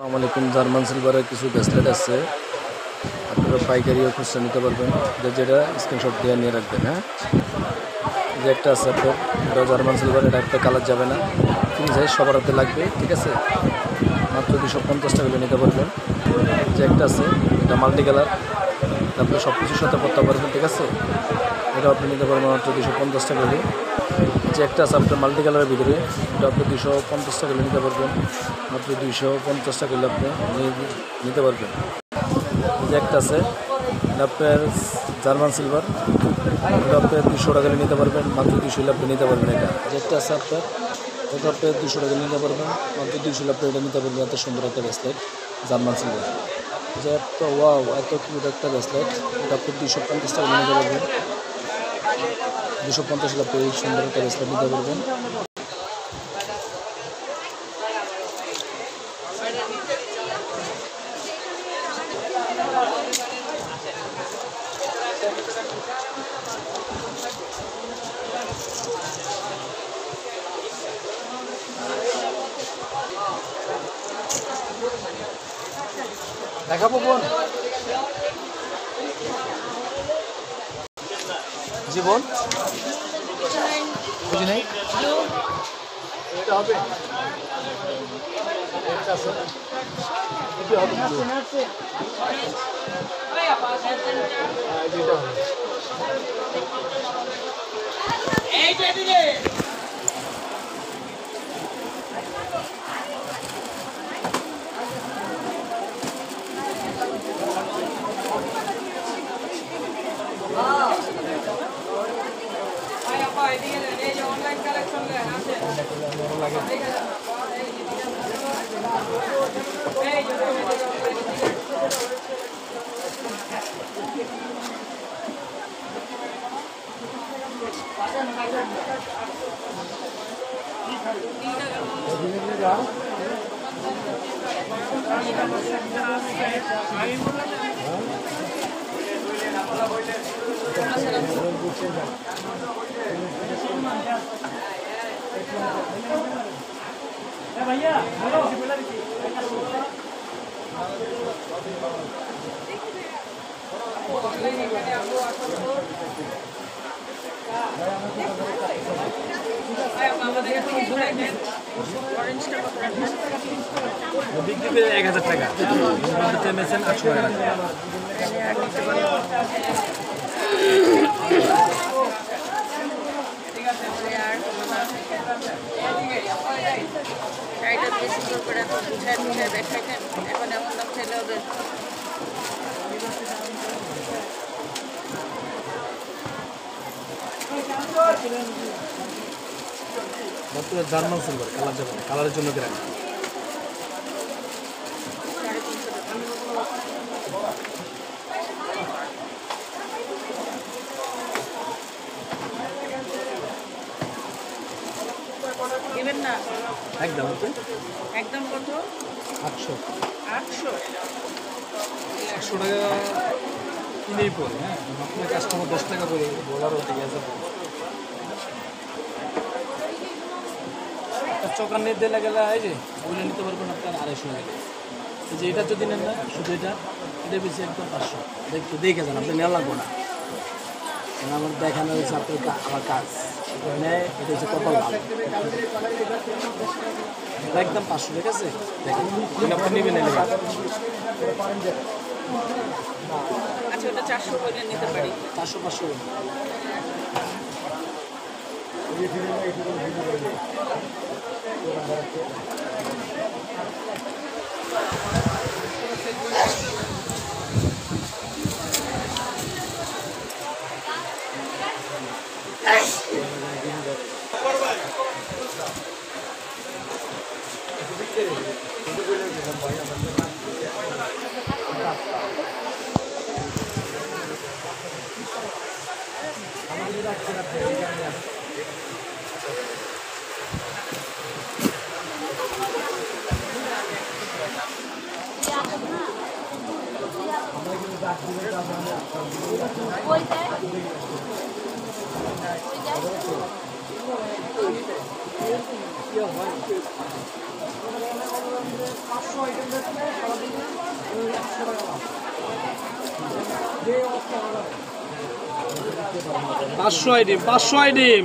আসসালামাইকুম। জার্মান সিলভারের কিছু ব্রেসলেট আছে, আপনারা পাইকারিও খুচরা নিতে পারবেন। যেটা স্ক্রিনশট দিয়ে নিয়ে রাখবেন। হ্যাঁ, যে একটা আছে আপনার, এটা জার্মান সিলভার, এটা একটা কালার যাবে না, ফ্রি সাইজ সবার হাতে লাগবে, ঠিক আছে। মাত্র 250 টাকা নিতে পারবেন। যে একটা আছে, এটা মাল্টি কালার, আপনি সব কিছুর সাথে পড়তে পারবেন, ঠিক আছে। এটা আপনি নিতে পারবেন মাত্র 250 টাকা দিয়ে। যে একটা আছে আপনার মাল্টি কালারের ভিতরে, এটা আপনি 250 টাকা নিতে পারবেন, মাত্র 250 টাকা আপনি নিতে পারবেন। যে একটা আছে, এটা আপনার জার্মান সিলভার, এটা আপনার 200 টাকা নিতে পারবেন, মাত্র 200 আপনি নিতে পারবেন। এটা যে একটা আছে আপনার, এটা আপনার 200 টাকা নিতে পারবেন, মাত্র 200 আপনি এটা নিতে পারবেন। এত সুন্দর একটা ব্রেসলেট জার্মান সিলভার, যে একটা ওয়াও, এত কিউট একটা ব্রেসলেট, এটা আপনি 250 টাকা নিতে পারবেন। 250 আপনি এই সুন্দর একটা ব্রেসলেট নিতে পারবেন। দেখাবো বোন, জীবন বুঝি নাই, এটা হবে, এটা আছে, এটা হবে, এটা হবে, এইটা দিলে অনলাইন কালেকশন আছে। भैया हेलो বিক্রি করে 1000 টাকা, 800 টাকা। সুন্দর করে বুঝায় বুঝায় দেখাইতেন, এখন এমন দাম চাইলে হবে। জার্মান সিলভার কালার যাবে না, কালারের জন্য কি রাখবেন? দিবেন না একদম একদম কত? 800 800 800 টাকা কিনেই পড়ে। হ্যাঁ, আপনার কাস্টমার 10 টাকা করে বলারও ঠিক আছে। চোখান নিয়ে দিলে গেলে এই যে ওইটা নিতে পারবেন আপনার 250 টাকা। এই যে এটা যদি নেন না, শুধু এটা বেশি একদম 500। দেখে যান, আপনি নেওয়া লাগবো না, আমার দেখানো হয়েছে আপনার আমার কাজ। নেয় এটা হচ্ছে কপাল ভালো, একদম 500, ঠিক আছে। দেখেন আপনি নেবেন এলে আচ্ছা, ওটা 400 করে নিতে পারি। 400-500। পাঁচশো আইটেম 500 আইটেম।